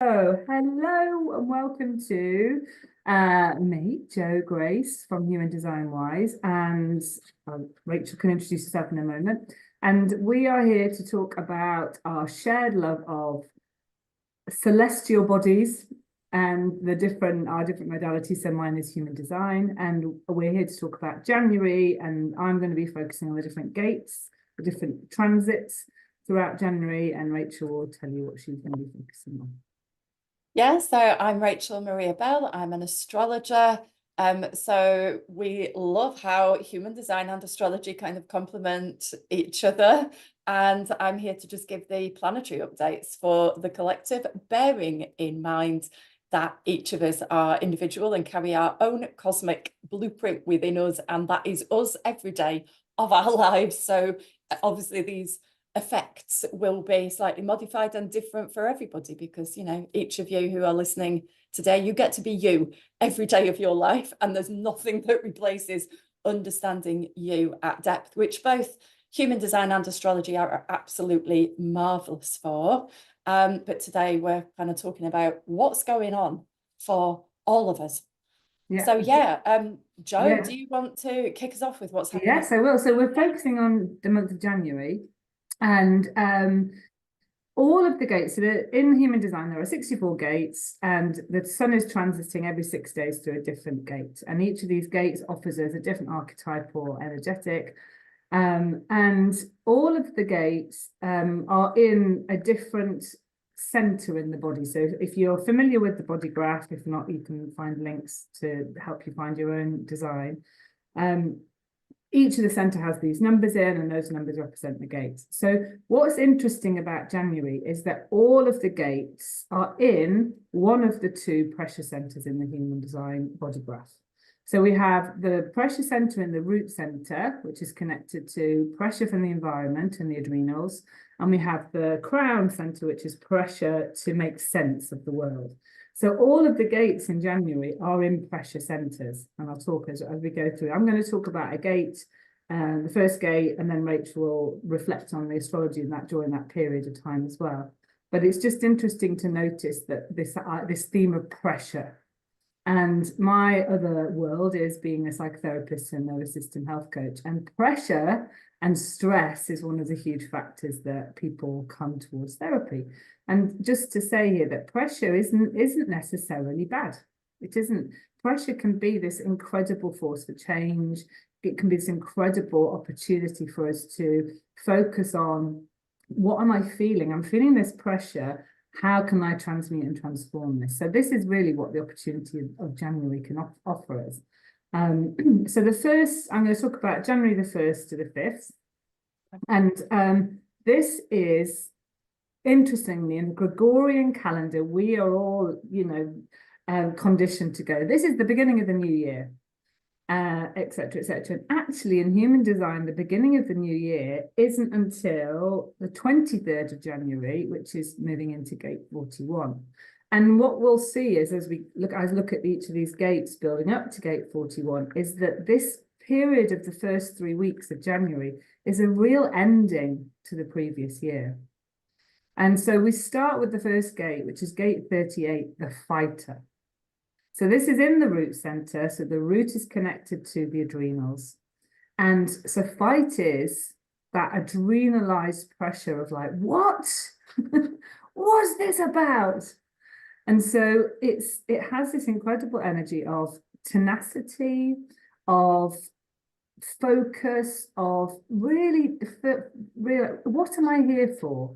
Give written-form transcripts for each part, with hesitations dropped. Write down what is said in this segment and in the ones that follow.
Oh, hello and welcome to me, Jo Grace from Human Design Wise, and Rachel can introduce herself in a moment. And we are here to talk about our shared love of celestial bodies and our different modalities. So mine is human design, and we're here to talk about January, and I'm going to be focusing on the different gates, the different transits throughout January, and Rachel will tell you what she's going to be focusing on. Yeah, so I'm Rachel Maria Bell. I'm an astrologer. So we love how human design and astrology kind of complement each other. And I'm here to just give the planetary updates for the collective, bearing in mind that each of us are individual and carry our own cosmic blueprint within us. And that is us every day of our lives. So obviously these effects will be slightly modified and different for everybody because, you know, each of you who are listening today, you get to be you every day of your life, and there's nothing that replaces understanding you at depth, which both human design and astrology are absolutely marvelous for. But today we're kind of talking about what's going on for all of us. Yeah. So Jo, Yeah. do you want to kick us off with what's happening? Yes, I will. So we're focusing on the month of January, and all of the gates. So in human design, there are 64 gates, and the sun is transiting every 6 days through a different gate. And each of these gates offers us a different archetype or energetic. And all of the gates are in a different center in the body. So if you're familiar with the body graph, if not, you can find links to help you find your own design. Each of the center has these numbers in, and those numbers represent the gates. So what's interesting about January is that all of the gates are in one of the two pressure centers in the human design body graph. So we have the pressure center in the root center, which is connected to pressure from the environment and the adrenals. And we have the crown center, which is pressure to make sense of the world. So all of the gates in January are in pressure centers, and I'll talk as we go through. I'm going to talk about a gate, the first gate, and then Rachel will reflect on the astrology in that during that period of time as well. But it's just interesting to notice that this theme of pressure. And my other world is being a psychotherapist and nervous system health coach. And pressure and stress is one of the huge factors that people come towards therapy. And just to say here that pressure isn't necessarily bad. It isn't. Pressure can be this incredible force for change. It can be this incredible opportunity for us to focus on, what am I feeling? I'm feeling this pressure. How can I transmute and transform this? So this is really what the opportunity of January can offer us. So I'm going to talk about January the 1st to the 5th. And this is, interestingly, in the Gregorian calendar, we are all, conditioned to go, this is the beginning of the new year. Etc., etc. And actually, in human design, the beginning of the new year isn't until the 23rd of January, which is moving into gate 41. And what we'll see is, as I look at each of these gates building up to gate 41, is that this period of the first 3 weeks of January is a real ending to the previous year. And so we start with the first gate, which is gate 38, the fighter. So this is in the root center. So the root is connected to the adrenals. And so fight is that adrenalized pressure of like, what? What's this about? And so it has this incredible energy of tenacity, of focus, of really, what am I here for?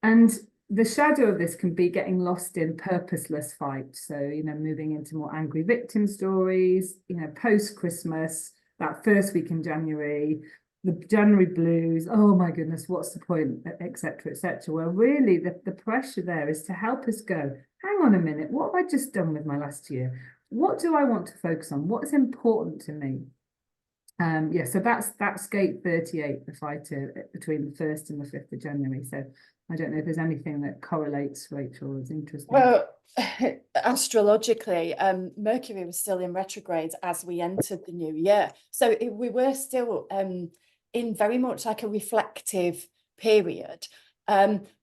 And the shadow of this can be getting lost in purposeless fight. So, moving into more angry victim stories, post-Christmas, that first week in January, the January blues, oh my goodness, what's the point, etc., etc. Well, really, the pressure there is to help us go, hang on a minute, what have I just done with my last year? What do I want to focus on? What's important to me? So that's gate 38, the fighter between the 1st and the 5th of January. So I don't know if there's anything that correlates, Rachel, that's interesting. Well, astrologically, Mercury was still in retrograde as we entered the new year. So we were still in very much like a reflective period.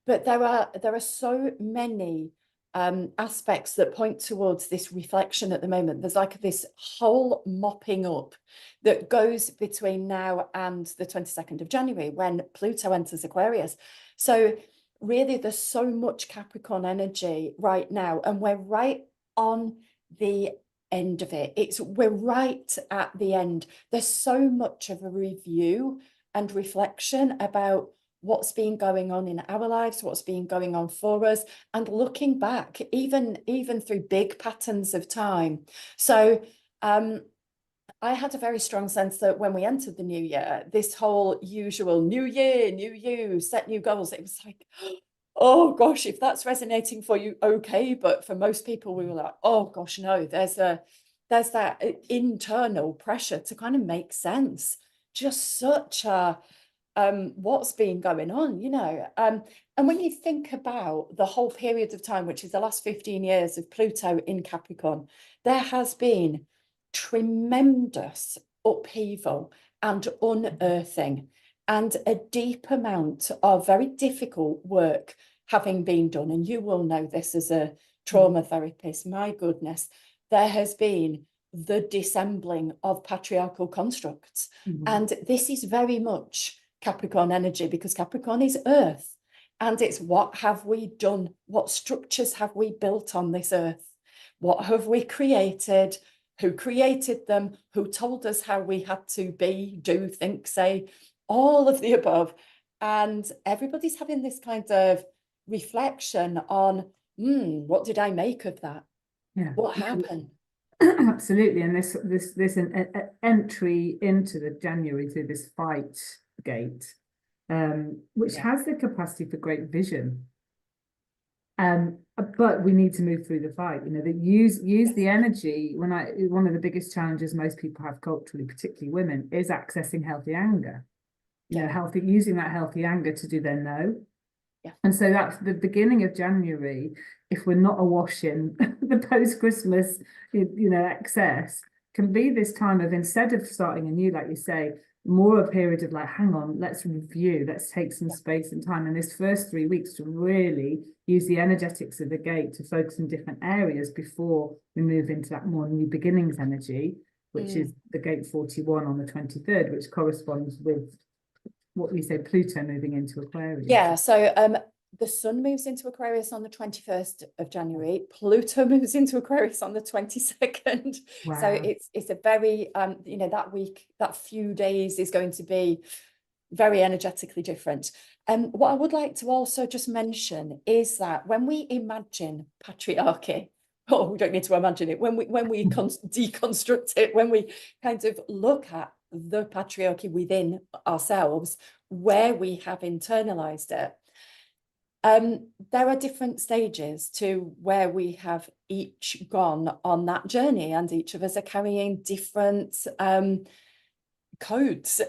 But there are so many aspects that point towards this reflection at the moment. There's like this whole mopping up that goes between now and the 22nd of January when Pluto enters Aquarius. So really there's so much Capricorn energy right now, and we're right on the end of it. We're right at the end. There's so much of a review and reflection about what's been going on in our lives, what's been going on for us, and looking back, even through big patterns of time. So I had a very strong sense that when we entered the new year, this whole usual new year, new you, set new goals, it was like, oh gosh, if that's resonating for you, okay. But for most people, we were like, oh gosh, no, there's that internal pressure to kind of make sense. Just such a what's been going on, you know. And when you think about the whole period of time, which is the last 15 years of Pluto in Capricorn, there has been tremendous upheaval and unearthing and a deep amount of very difficult work having been done. And you will know this as a trauma therapist, my goodness, there has been the dissembling of patriarchal constructs. And this is very much Capricorn energy, because Capricorn is earth, and it's what have we done, what structures have we built on this earth, what have we created, who created them, who told us how we had to be, do, think, say, all of the above. And everybody's having this kind of reflection on, what did I make of that? Yeah. What happened? Absolutely. And this entry into the January through this fight gate, which has the capacity for great vision. But we need to move through the fight, you know, that use the energy. One of the biggest challenges most people have culturally, particularly women, is accessing healthy anger. You know, using that healthy anger to do their no. Yeah. And so that's the beginning of January. If we're not awash in the post-Christmas, you know, excess, can be this time of, instead of starting anew, like you say, more a period of like, hang on, let's review, let's take some space and time in this first 3 weeks to really use the energetics of the gate to focus in different areas before we move into that more new beginnings energy, which is the gate 41 on the 23rd, which corresponds with what we say Pluto moving into Aquarius. Yeah, so the sun moves into Aquarius on the 21st of January. Pluto moves into Aquarius on the 22nd. Wow. So it's a very you know, that week, that few days is going to be very energetically different. What I would like to also just mention is that when we imagine patriarchy, we don't need to imagine it, when we deconstruct it, when we kind of look at the patriarchy within ourselves, where we have internalized it, there are different stages to where we have each gone on that journey, and each of us are carrying different codes,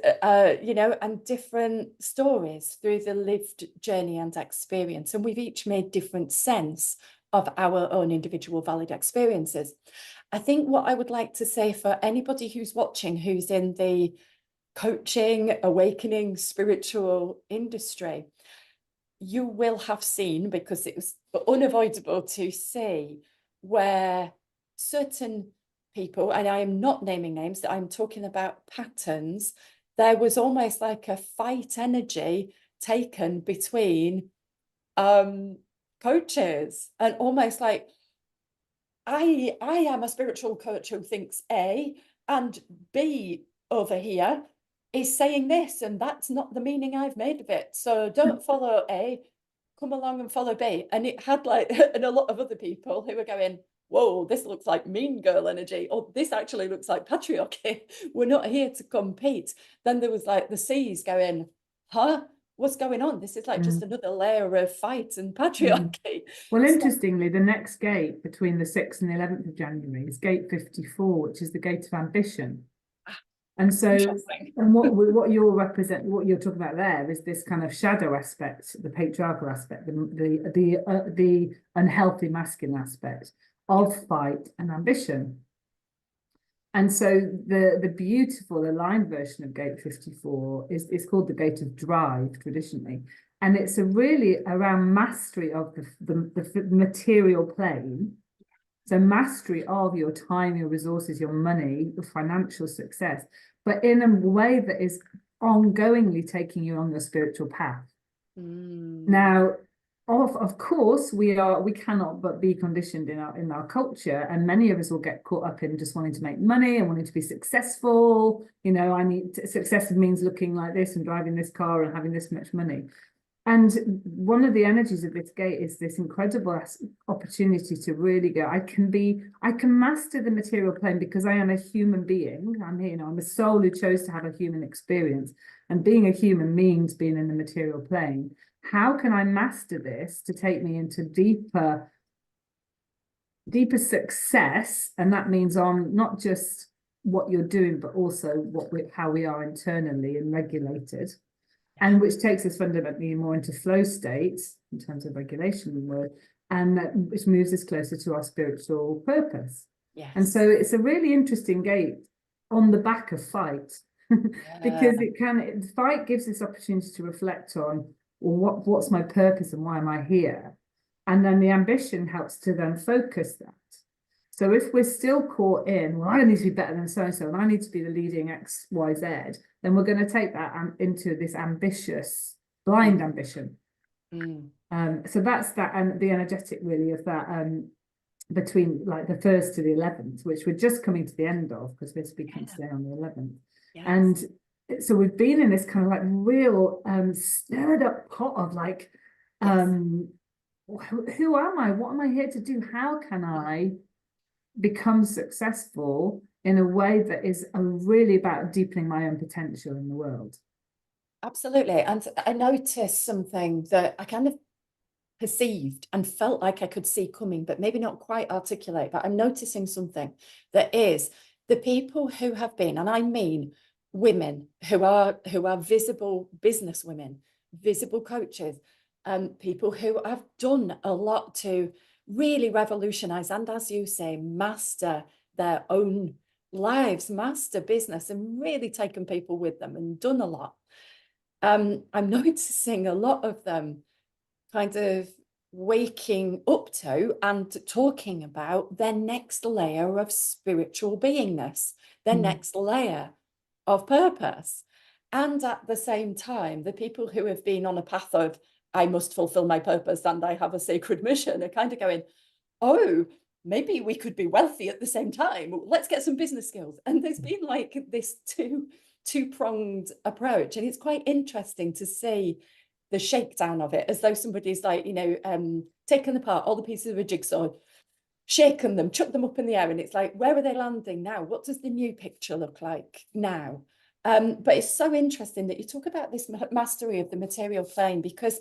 you know, and different stories through the lived journey and experience, and we've each made different sense of our own individual valid experiences. I think what I would like to say for anybody who's watching, who's in the coaching, awakening, spiritual industry, you will have seen, because it was unavoidable to see, where certain people, and I am not naming names, I'm talking about patterns, there was almost like a fight energy taken between coaches, and almost like, I am a spiritual coach who thinks A, and B over here is saying this, and that's not the meaning I've made of it. So don't follow A, come along and follow B. And it had like, and a lot of other people who were going, whoa, this looks like mean girl energy, or this actually looks like patriarchy. We're not here to compete. Then there was like the C's going, huh? What's going on? This is like just another layer of fight and patriarchy. Well, interestingly, the next gate between the 6th and the 11th of January is gate 54, which is the gate of ambition. And so, and what you're talking about there is this kind of shadow aspect, the patriarchal aspect, the unhealthy masculine aspect of fight and ambition. And so the beautiful aligned version of gate 54 is called the gate of drive traditionally. And it's a really around mastery of the material plane. So mastery of your time, your resources, your money, your financial success, but in a way that is ongoingly taking you on your spiritual path. Now, of course, we cannot but be conditioned in our culture, and many of us will get caught up in just wanting to make money and wanting to be successful. You know, success means looking like this and driving this car and having this much money. And one of the energies of this gate is this incredible opportunity to really go, I can master the material plane because I am a human being. I'm a soul who chose to have a human experience. And being a human means being in the material plane. How can I master this to take me into deeper success? And that means on not just what you're doing, but also how we are internally and regulated. And which takes us fundamentally more into flow states in terms of regulation of the word, and which moves us closer to our spiritual purpose. Yes. And so it's a really interesting gate on the back of fight, because fight gives this opportunity to reflect on, well, what's my purpose and why am I here? And then the ambition helps to then focus that. So if we're still caught in, well, I need to be better than so-and-so, and I need to be the leading X, Y, Z, then we're going to take that into this ambitious, blind ambition. So that's that, and the energetic really of that between like the 1st to the 11th, which we're just coming to the end of, because we're speaking today on the 11th. Yes. And so we've been in this kind of like real stirred up pot of like, who am I? What am I here to do? How can I become successful in a way that is really about deepening my own potential in the world? Absolutely. And I noticed something that I kind of perceived and felt like I could see coming, but maybe not quite articulate. But I'm noticing something that is the people who have been, and I mean women who are visible business women, visible coaches, people who have done a lot to really revolutionize and, as you say, master their own lives, master business, and really taken people with them and done a lot. I'm noticing a lot of them kind of waking up to and talking about their next layer of spiritual beingness, their next layer of purpose. And at the same time, the people who have been on a path of, I must fulfill my purpose and I have a sacred mission, are kind of going, oh, maybe we could be wealthy at the same time. Let's get some business skills. And there's been like this two-pronged approach. And it's quite interesting to see the shakedown of it, as though somebody's like, taken apart all the pieces of a jigsaw, shaken them, chucked them up in the air. And it's like, where are they landing now? What does the new picture look like now? But it's so interesting that you talk about this mastery of the material plane, because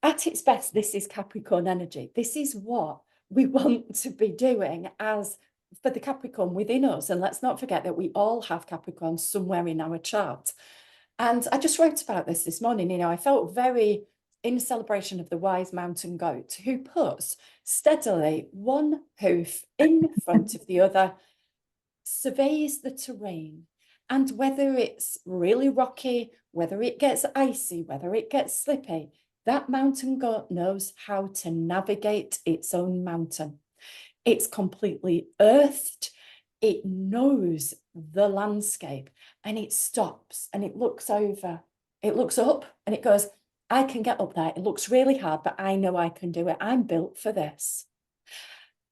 at its best, this is Capricorn energy. This is what we want to be doing as for the Capricorn within us. And let's not forget that we all have Capricorn somewhere in our chart. And I just wrote about this morning. I felt very in celebration of the wise mountain goat who puts steadily one hoof in front of the other, surveys the terrain. And whether it's really rocky, whether it gets icy, whether it gets slippy, that mountain goat knows how to navigate its own mountain. It's completely earthed. It knows the landscape, and it stops and it looks over. It looks up and it goes, I can get up there. It looks really hard, but I know I can do it. I'm built for this.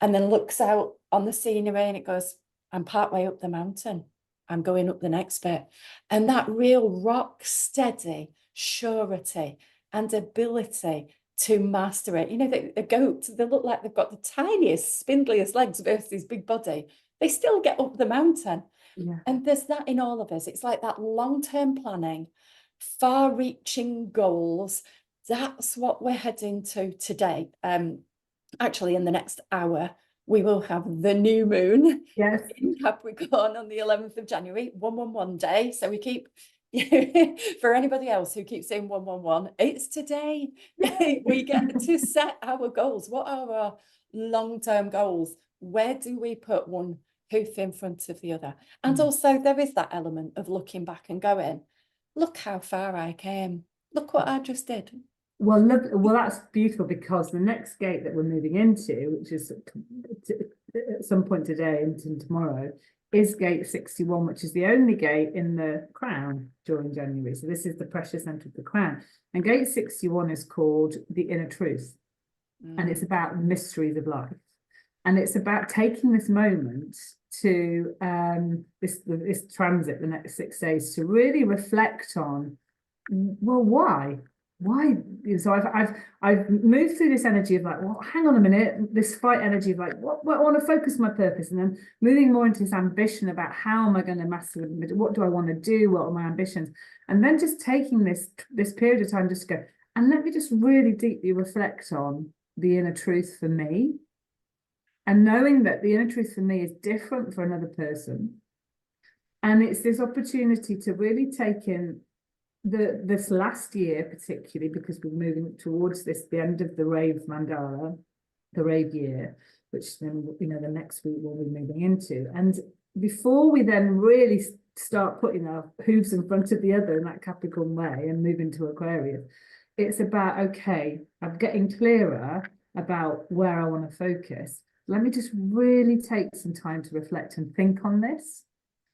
And then looks out on the scenery and it goes, I'm partway up the mountain. I'm going up the next bit. And that real rock steady surety and ability to master it. The goat, they look like they've got the tiniest, spindliest legs versus this big body. They still get up the mountain. Yeah. And there's that in all of us. It's like that long-term planning, far-reaching goals. That's what we're heading to today. Actually, in the next hour, we will have the new moon in Capricorn on the 11th of January, 111 day. So we keep, for anybody else who keeps saying 111, it's today. We get to set our goals. What are our long-term goals? Where do we put one hoof in front of the other? And also there is that element of looking back and going, look how far I came. Look what I just did. Well, well, that's beautiful, because the next gate that we're moving into, which is at some point today and tomorrow, is gate 61, which is the only gate in the crown during January. So this is the pressure center of the crown. And gate 61 is called the inner truth. And it's about mysteries of life. And it's about taking this moment to this transit, the next 6 days, to really reflect on, well, why? So I've moved through this energy of like, well, hang on a minute, this fight energy of like, what I want to focus my purpose, and then moving more into this ambition about how am I going to master it, what do I want to do, what are my ambitions, and then just taking this period of time just to go, and let me just really deeply reflect on the inner truth for me, and knowing that the inner truth for me is different for another person. And it's this opportunity to really take in this last year, particularly because we're moving towards the end of the rave mandala, the rave year, which then, you know, the next week we'll be moving into. And before we then really start putting our hooves in front of the other in that Capricorn way and move into Aquarius, it's about, okay, I'm getting clearer about where I want to focus. Let me just really take some time to reflect and think on this.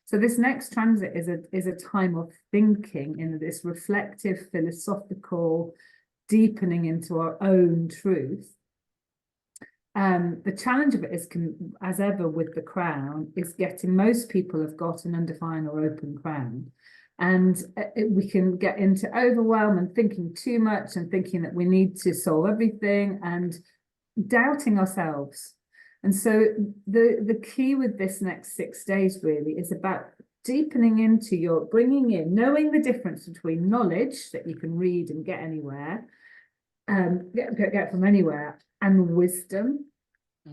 So this next transit is a time of thinking in this reflective, philosophical, deepening into our own truth. The challenge of it is, as ever with the crown, is getting, most people have got an undefined or open crown. And we can get into overwhelm and thinking too much and thinking that we need to solve everything and doubting ourselves. And so the key with this next 6 days really is about deepening into your bringing in, knowing the difference between knowledge that you can read and get anywhere, get from anywhere, and wisdom.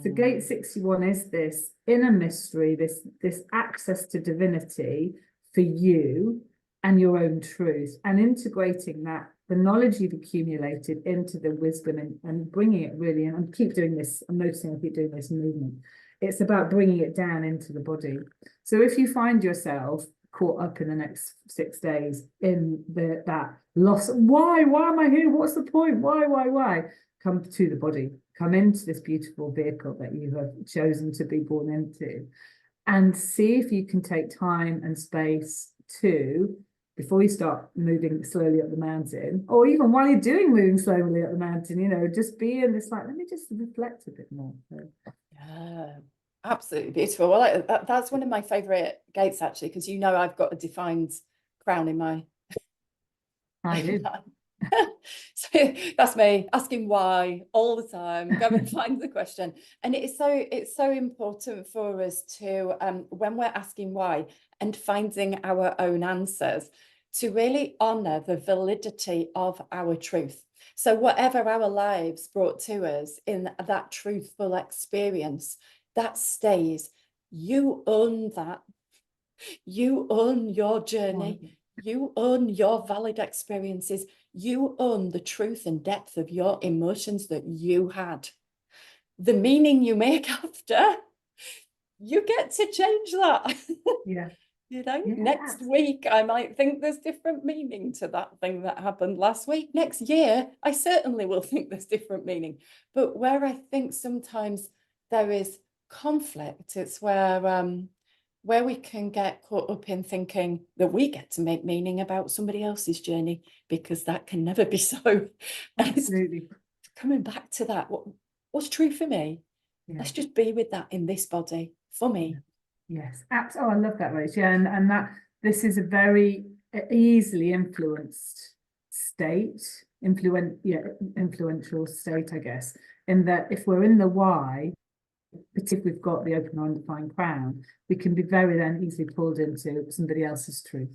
So gate 61 is this inner mystery, this access to divinity for you and your own truth, and integrating that, the knowledge you've accumulated, into the wisdom and bringing it really, and I keep doing this, I'm noticing I keep doing this movement. It's about bringing it down into the body. So if you find yourself caught up in the next 6 days in that loss, why am I here? What's the point? Why? Come to the body, come into this beautiful vehicle that you have chosen to be born into, and see if you can take time and space to, before you start moving slowly up the mountain, or even while you're moving slowly up the mountain, you know, just be in this, like, let me just reflect a bit more. Yeah, absolutely beautiful. Well, that's one of my favorite gates, actually, because, you know, I've got a defined crown in my... I do. So that's me asking why all the time. Go and find the question. And it's so important for us to, when we're asking why and finding our own answers, to really honor the validity of our truth. So whatever our lives brought to us in that truthful experience, that stays. You own that. You own your journey. You own your valid experiences. You own the truth and depth of your emotions that you had. The meaning you make after, you get to change that. Yeah. You know, Yeah. next week, I might think there's different meaning to that thing that happened last week. Next year, I certainly will think there's different meaning. But where I think sometimes there is conflict, it's where we can get caught up in thinking that we get to make meaning about somebody else's journey, because that can never be so. Absolutely. Coming back to that, what's true for me? Yeah. Let's just be with that in this body for me. Yes, absolutely. Oh, I love that, Rach. Yeah, and that this is a very easily influenced state, influential state, I guess, in that if we're in the why, particularly if we've got the open or undefined crown, we can be very then easily pulled into somebody else's truth.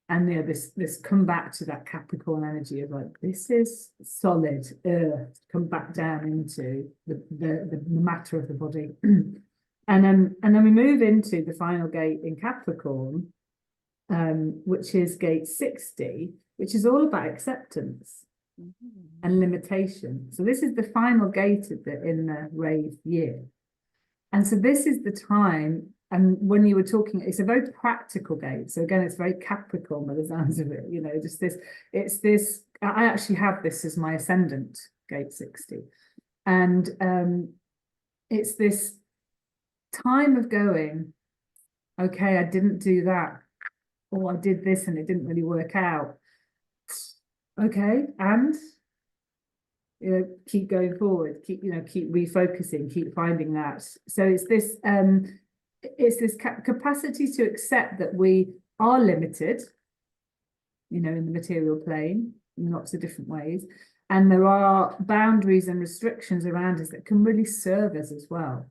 And yeah, this come back to that Capricorn energy of like, this is solid earth, come back down into the matter of the body. And then we move into the final gate in Capricorn, which is gate 60, which is all about acceptance and limitation. So this is the final gate in the rave year. And so this is the time And when you were talking, it's a very practical gate. So again, it's very Capricorn by the sounds of it, you know, just this, it's this, I actually have this as my ascendant, gate 60. And it's this time of going, okay, I didn't do that, or I did this and it didn't really work out. Okay, and you know, keep going forward, keep refocusing, keep finding that. So it's this capacity to accept that we are limited, you know, in the material plane in lots of different ways, and there are boundaries and restrictions around us that can really serve us as well.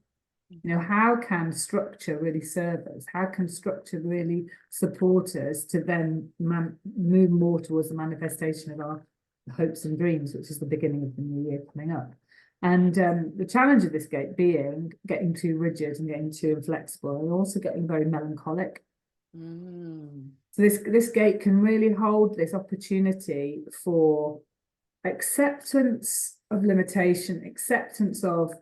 You know, how can structure really serve us? How can structure really support us to then move more towards the manifestation of our hopes and dreams, which is the beginning of the new year coming up? And the challenge of this gate being getting too rigid and getting too inflexible, and also getting very melancholic. So this gate can really hold this opportunity for acceptance of limitation, acceptance of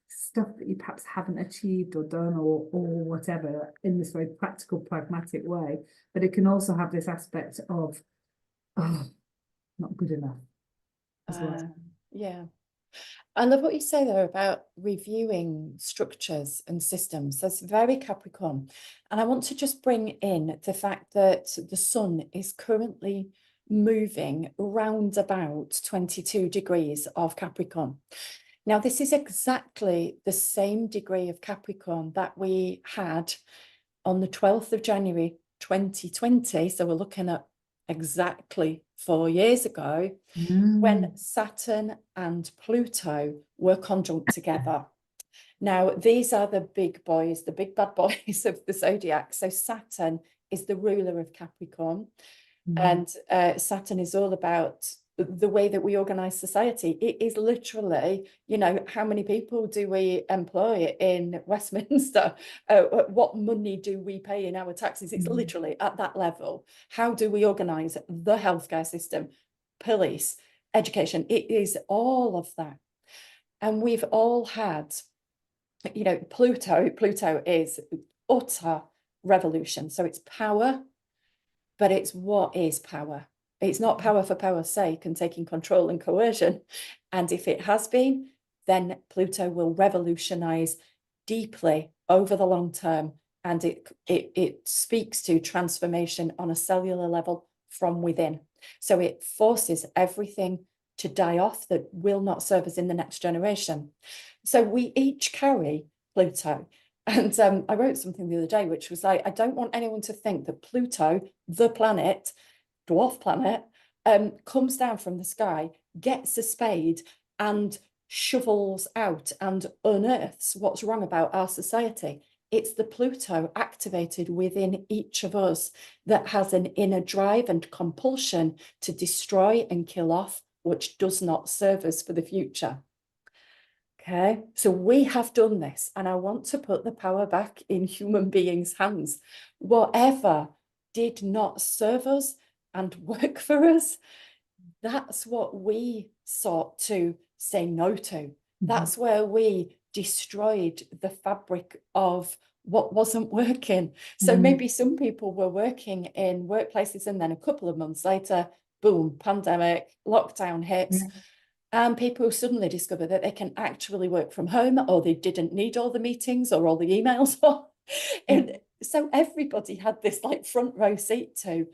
stuff that you perhaps haven't achieved or done or whatever, in this very practical, pragmatic way. But it can also have this aspect of, oh, not good enough as well. Yeah. I love what you say there about reviewing structures and systems. That's very Capricorn. And I want to just bring in the fact that the sun is currently moving round about 22 degrees of Capricorn. Now, this is exactly the same degree of Capricorn that we had on the 12th of January 2020. So we're looking at exactly 4 years ago, when Saturn and Pluto were conjunct together. Now, these are the big boys, the big bad boys of the zodiac. So Saturn is the ruler of Capricorn, and Saturn is all about the way that we organize society. It is literally, you know, how many people do we employ in Westminster? What money do we pay in our taxes? It's literally at that level. How do we organize the healthcare system, police, education? It is all of that. And we've all had, you know, Pluto is utter revolution. So it's power, but it's what is power? It's not power for power's sake and taking control and coercion. And if it has been, then Pluto will revolutionize deeply over the long term. And it speaks to transformation on a cellular level from within. So it forces everything to die off that will not serve us in the next generation. So we each carry Pluto. And I wrote something the other day, which was like, I don't want anyone to think that Pluto, the planet, dwarf planet, comes down from the sky, gets a spade and shovels out and unearths what's wrong about our society. It's the Pluto activated within each of us that has an inner drive and compulsion to destroy and kill off which does not serve us for the future. Okay, so we have done this, and I want to put the power back in human beings' hands. Whatever did not serve us and work for us, that's what we sought to say no to. That's where we destroyed the fabric of what wasn't working. So maybe some people were working in workplaces, and then a couple of months later, boom, pandemic, lockdown hits. And people suddenly discover that they can actually work from home, or they didn't need all the meetings or all the emails. And so everybody had this like front row seat to,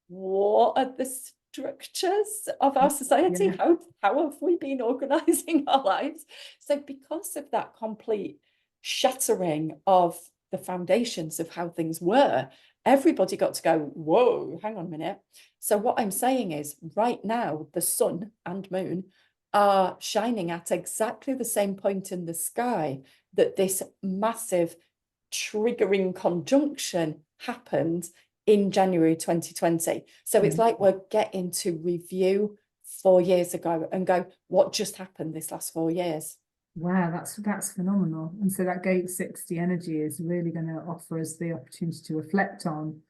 what are the structures of our society? How have we been organizing our lives? So because of that complete shattering of the foundations of how things were, everybody got to go, whoa, hang on a minute. So what I'm saying is, right now, the sun and moon are shining at exactly the same point in the sky that this massive triggering conjunction happened in January 2020. So it's like we're getting to review 4 years ago and go, what just happened this last 4 years? Wow, that's phenomenal. And so that gate 60 energy is really going to offer us the opportunity to reflect on,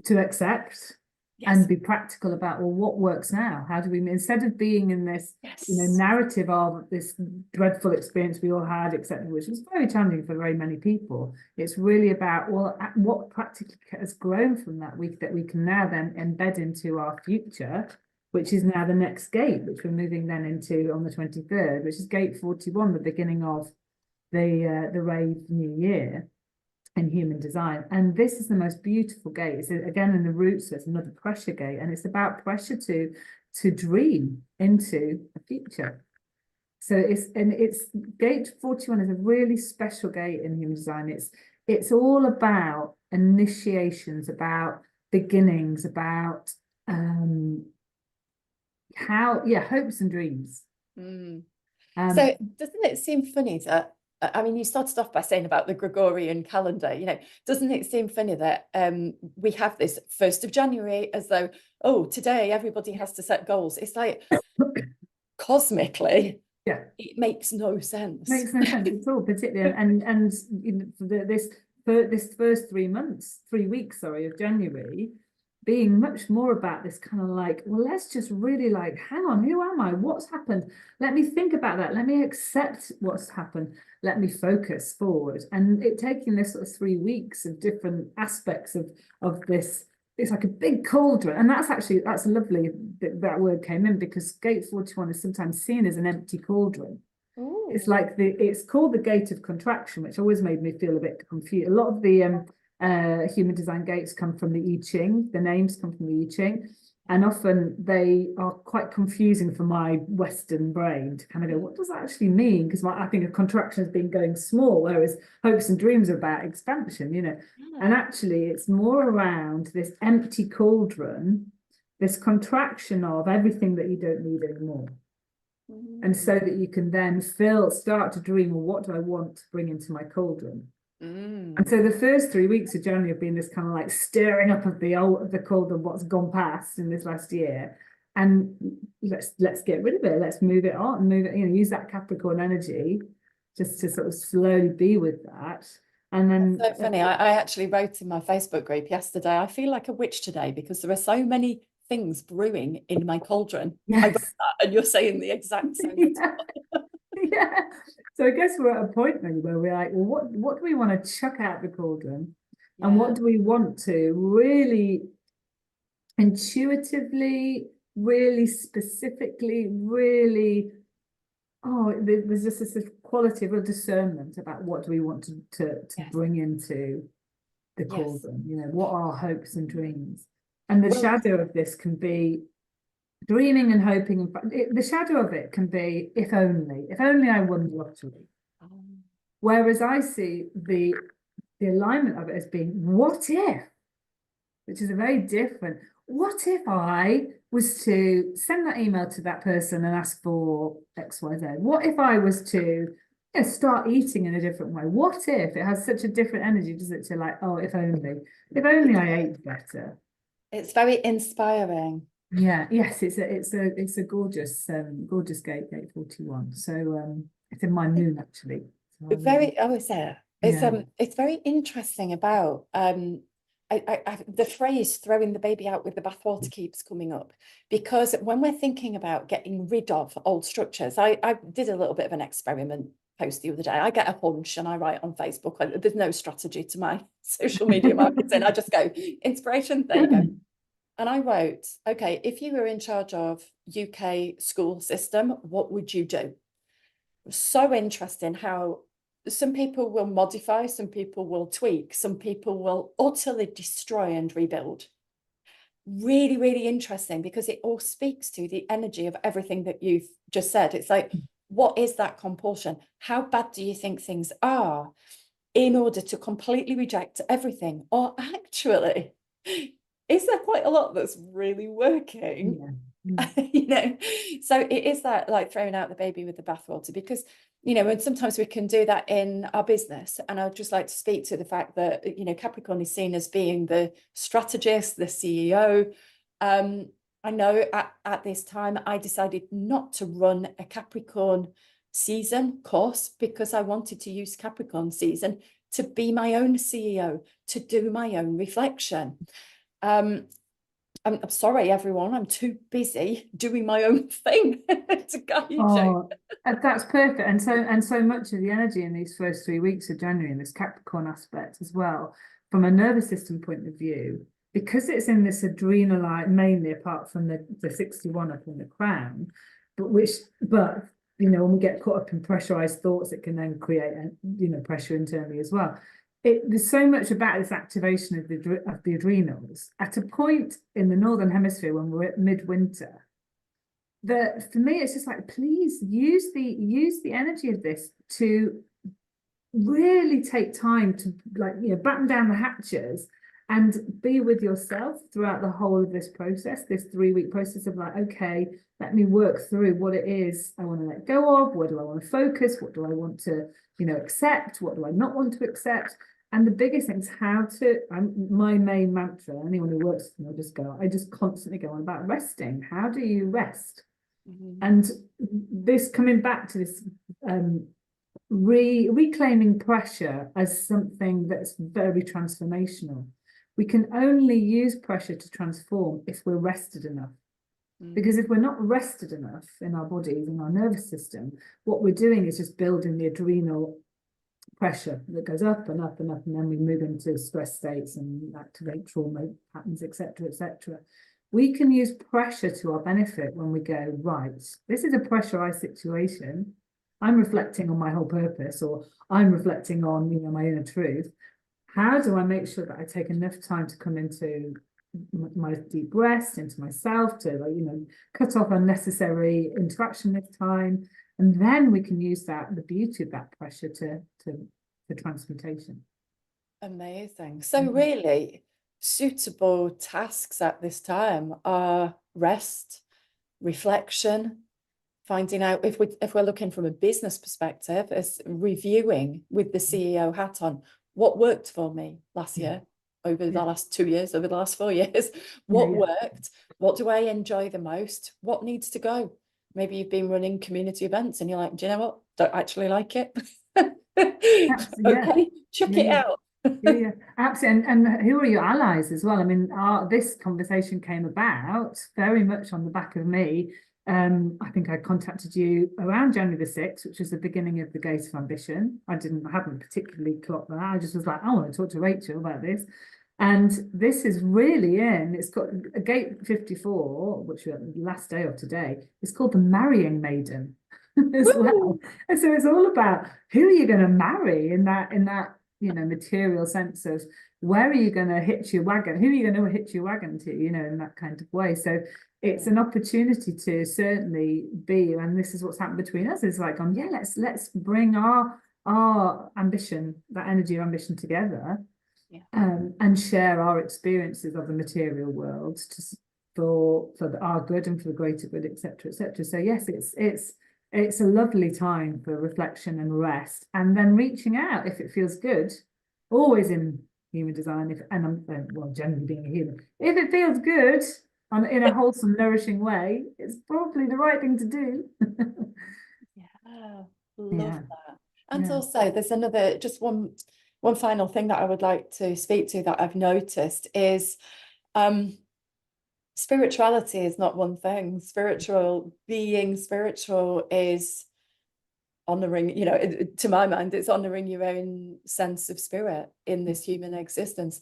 to accept, and be practical about, well, what works now? How do we, instead of being in this, narrative of this dreadful experience we all had, etc., which was very challenging for very many people, it's really about, well, what practically has grown from that that we can now then embed into our future, which is now the next gate, which we're moving then into on the 23rd, which is gate 41, the beginning of the rave new year in human design. And this is the most beautiful gate. It's again in the roots, so it's another pressure gate, and it's about pressure to dream into a future. So it's gate 41 is a really special gate in human design. It's all about initiations, about beginnings, about hopes and dreams. So doesn't it seem funny that, I mean, you started off by saying about the Gregorian calendar, you know, doesn't it seem funny that we have this 1st of January as though, oh, today everybody has to set goals. It's like cosmically, it makes no sense. Makes no sense at all, particularly and you know, this first 3 weeks, of January, being much more about this kind of like, well, let's just really like, hang on, who am I? What's happened? Let me think about that. Let me accept what's happened. Let me focus forward. And it taking this sort of 3 weeks of different aspects of this, it's like a big cauldron. And that's lovely that word came in, because gate 41 is sometimes seen as an empty cauldron. Ooh. It's like it's called the gate of contraction, which always made me feel a bit confused. A lot of the human design gates come from the I Ching. The names come from the I Ching, and often they are quite confusing for my Western brain to kind of go, what does that actually mean? Because I think a contraction has been going small, whereas hopes and dreams are about expansion, you know. And actually it's more around this empty cauldron, this contraction of everything that you don't need anymore. And so that you can then start to dream, well, what do I want to bring into my cauldron? And so the first 3 weeks of January have been this kind of like stirring up of the cauldron, what's gone past in this last year, and let's get rid of it. Let's move it on, you know, use that Capricorn energy just to sort of slowly be with that. And then that's so funny. I actually wrote in my Facebook group yesterday, I feel like a witch today because there are so many things brewing in my cauldron. Yes. I wrote that, and you're saying the exact same. Yeah. So I guess we're at a point then where we're like, well, what do we want to chuck out the cauldron? And what do we want to really intuitively, really specifically, really, there's just this quality of a discernment about what do we want to bring into the cauldron, you know, what are our hopes and dreams? And the shadow of this can be dreaming and hoping, and the shadow of it can be if only I won the lottery. Whereas I see the alignment of it as being what if, which is a very different. What if I was to send that email to that person and ask for XYZ? What if I was to start eating in a different way? What if it has such a different energy? Does it to like, oh, if only I ate better? It's very inspiring. Yes, it's a gorgeous gate 41. So it's in my moon actually. So it's very interesting about the phrase throwing the baby out with the bathwater keeps coming up, because when we're thinking about getting rid of old structures, I did a little bit of an experiment post the other day. I get a hunch and I write on Facebook. There's no strategy to my social media marketing. I just go, inspiration, there you go. And I wrote, okay, if you were in charge of UK school system, what would you do? So interesting how some people will modify, some people will tweak, some people will utterly destroy and rebuild. Really, really interesting, because it all speaks to the energy of everything that you've just said. It's like, what is that compulsion? How bad do you think things are in order to completely reject everything? Or actually, is there quite a lot that's really working? You know, so it is that like throwing out the baby with the bathwater, because, you know, and sometimes we can do that in our business. And I'd just like to speak to the fact that, you know, Capricorn is seen as being the strategist, the CEO. I know at this time I decided not to run a Capricorn season course, because I wanted to use Capricorn season to be my own CEO, to do my own reflection. I'm sorry, everyone, I'm too busy doing my own thing to guide you. Oh, that's perfect. And so much of the energy in these first 3 weeks of January and this Capricorn aspect as well, from a nervous system point of view, because it's in this adrenal line mainly, apart from the 61 up in the crown, but you know, when we get caught up in pressurized thoughts, it can then create pressure internally as well. There's so much about this activation of the adrenals at a point in the northern hemisphere when we're at midwinter. That for me, it's just like, please use the energy of this to really take time to, like, batten down the hatches and be with yourself throughout the whole of this process, this 3-week process of like, okay, let me work through what it is I want to let go of, where do I want to focus, what do I want to accept, what do I not want to accept. And the biggest thing is how to, my main mantra, anyone who works with me, I just constantly go on about resting. How do you rest? And this, coming back to this reclaiming pressure as something that's very transformational. We can only use pressure to transform if we're rested enough. Because if we're not rested enough in our bodies, in our nervous system, what we're doing is just building the adrenal pressure that goes up and up and up, and then we move into stress states and activate trauma patterns, etc., etc. We can use pressure to our benefit when we go, right, this is a pressurized situation. I'm reflecting on my whole purpose, or I'm reflecting on, my inner truth. How do I make sure that I take enough time to come into my deep rest, into myself, to cut off unnecessary interaction this time, and then we can use the beauty of that pressure to transmutation. Amazing. So really, suitable tasks at this time are rest, reflection, finding out if we're looking from a business perspective, is reviewing with the CEO hat on what worked for me last year, over the last 2 years, over the last 4 years, what worked, what do I enjoy the most, what needs to go. Maybe you've been running community events and you're like, do you know what? Don't actually like it. Okay, check it out. Absolutely. And who are your allies as well? I mean, this conversation came about very much on the back of me. I think I contacted you around January the 6th, which was the beginning of the Gate of Ambition. I hadn't particularly clocked that. I just was like, I want to talk to Rachel about this. And this is really it's got a Gate 54, which was the last day of today. It's called the Marrying Maiden as well. And so it's all about who are you going to marry in that material sense of where are you going to hitch your wagon, who are you going to hitch your wagon to, in that kind of way. So it's an opportunity to certainly be, and this is what's happened between us, is like, let's bring our ambition, that energy of ambition together, and share our experiences of the material world for our good and for the greater good, etc., etc. So yes, it's a lovely time for reflection and rest, and then reaching out if it feels good. Always in human design, I'm generally being a human, if it feels good in a wholesome, nourishing way, it's probably the right thing to do. Love that. And also, there's another, just one final thing that I would like to speak to that I've noticed is spirituality is not one thing. Being spiritual is honoring, to my mind, it's honoring your own sense of spirit in this human existence.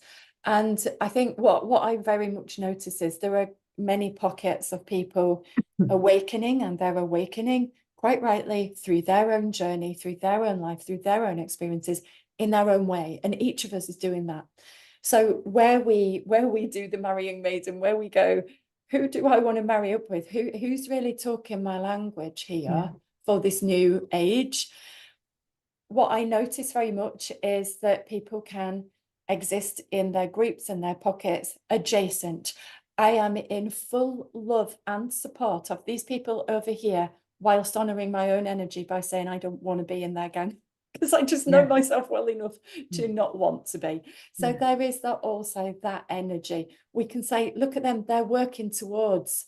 And I think what I very much notice is there are many pockets of people awakening, and they're awakening quite rightly through their own journey, through their own life, through their own experiences in their own way. And each of us is doing that. So where we do the marrying maiden, where we go, who do I want to marry up with? Who's really talking my language here for this new age? What I notice very much is that people can exist in their groups and their pockets adjacent. I am in full love and support of these people over here, whilst honouring my own energy by saying I don't want to be in their gang, because I just know myself well enough to not want to be. So there is also that energy. We can say, look at them, they're working towards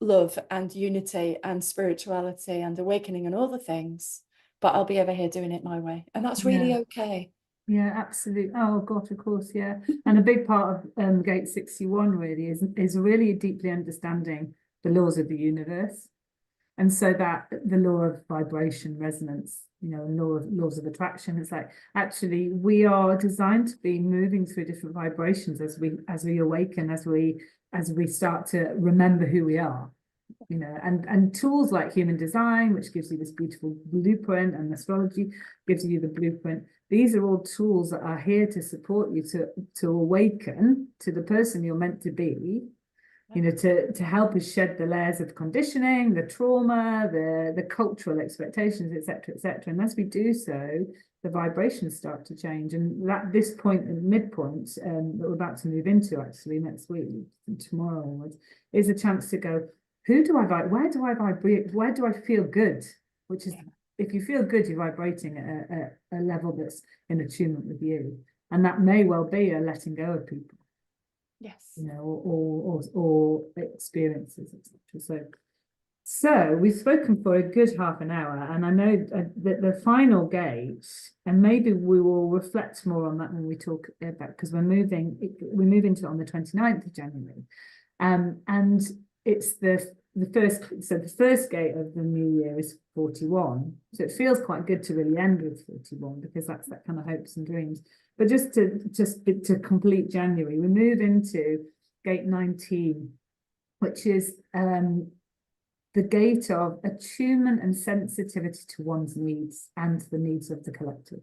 love and unity and spirituality and awakening and all the things, but I'll be over here doing it my way. And that's really okay. Yeah, absolutely. Oh God, of course, yeah. And a big part of Gate 61 really is really deeply understanding the laws of the universe. And so that the law of vibration, resonance, and laws of attraction, it's like actually we are designed to be moving through different vibrations as we awaken, as we start to remember who we are. And tools like human design, which gives you this beautiful blueprint, and astrology gives you the blueprint. These are all tools that are here to support you to awaken to the person you're meant to be, to help us shed the layers of conditioning, the trauma, the cultural expectations, etc., etc. And as we do so, the vibrations start to change. And at this point, and midpoint, that we're about to move into actually next week, tomorrow onwards, is a chance to go, who do I vibrate? Where do I vibrate? Where do I feel good? Which is, if you feel good, you're vibrating at a level that's in attunement with you. And that may well be a letting go of people. Yes. Or experiences, etc. So we've spoken for a good half an hour, and I know that the final gate, and maybe we will reflect more on that when we talk about, because we move into it on the 29th of January, and it's the first gate of the new year is 41, so it feels quite good to really end with 41, because that's that kind of hopes and dreams. But just to complete January, we move into gate 19, which is the gate of attunement and sensitivity to one's needs and the needs of the collective.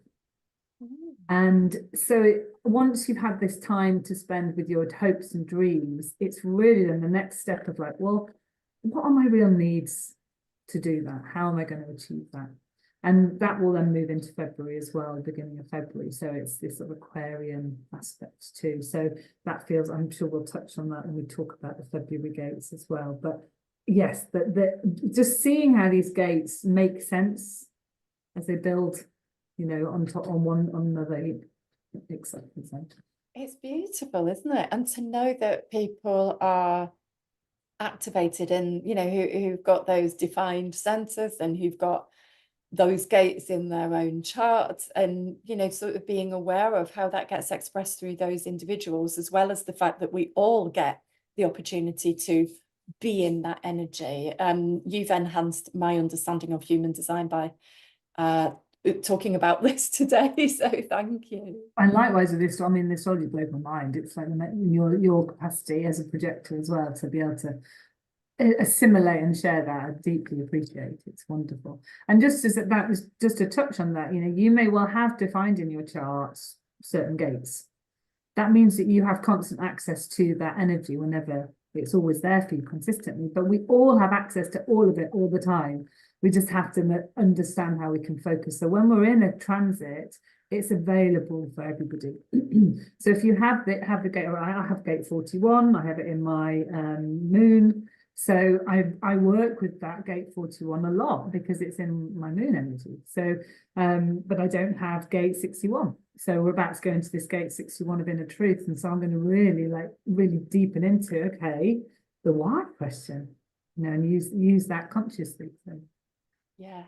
And so once you've had this time to spend with your hopes and dreams, it's really then the next step of like, well, what are my real needs to do that? How am I going to achieve that? And that will then move into February as well, beginning of February. So it's this sort of Aquarian aspect too. So that feels, I'm sure we'll touch on that when we talk about the February gates as well. But yes, just seeing how these gates make sense as they build, on one another, exactly. It's beautiful, isn't it? And to know that people are activated and, who've got those defined centers and who've got those gates in their own charts, and sort of being aware of how that gets expressed through those individuals, as well as the fact that we all get the opportunity to be in that energy. You've enhanced my understanding of human design by talking about this today, so thank you. And likewise with this, I mean, this already blew my mind. It's like your capacity as a projector as well to be able to assimilate and share that. I deeply appreciate. It's wonderful. And just as that was just to touch on that, you may well have defined in your charts certain gates. That means that you have constant access to that energy whenever it's always there for you consistently. But we all have access to all of it all the time. We just have to understand how we can focus. So when we're in a transit, it's available for everybody. So if you have the gate, or I have gate 41, I have it in my moon. So I work with that gate 41 a lot because it's in my moon energy. So, but I don't have gate 61. So we're about to go into this gate 61 of inner truth. And so I'm going to really deepen into, okay, the why question, and use that consciously. So. Yes.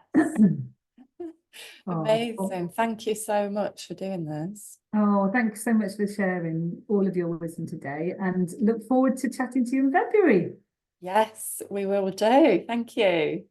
Oh, Amazing. Thank you so much for doing this. Oh, thank you so much for sharing all of your wisdom today, and look forward to chatting to you in February. Yes, we will do. Thank you.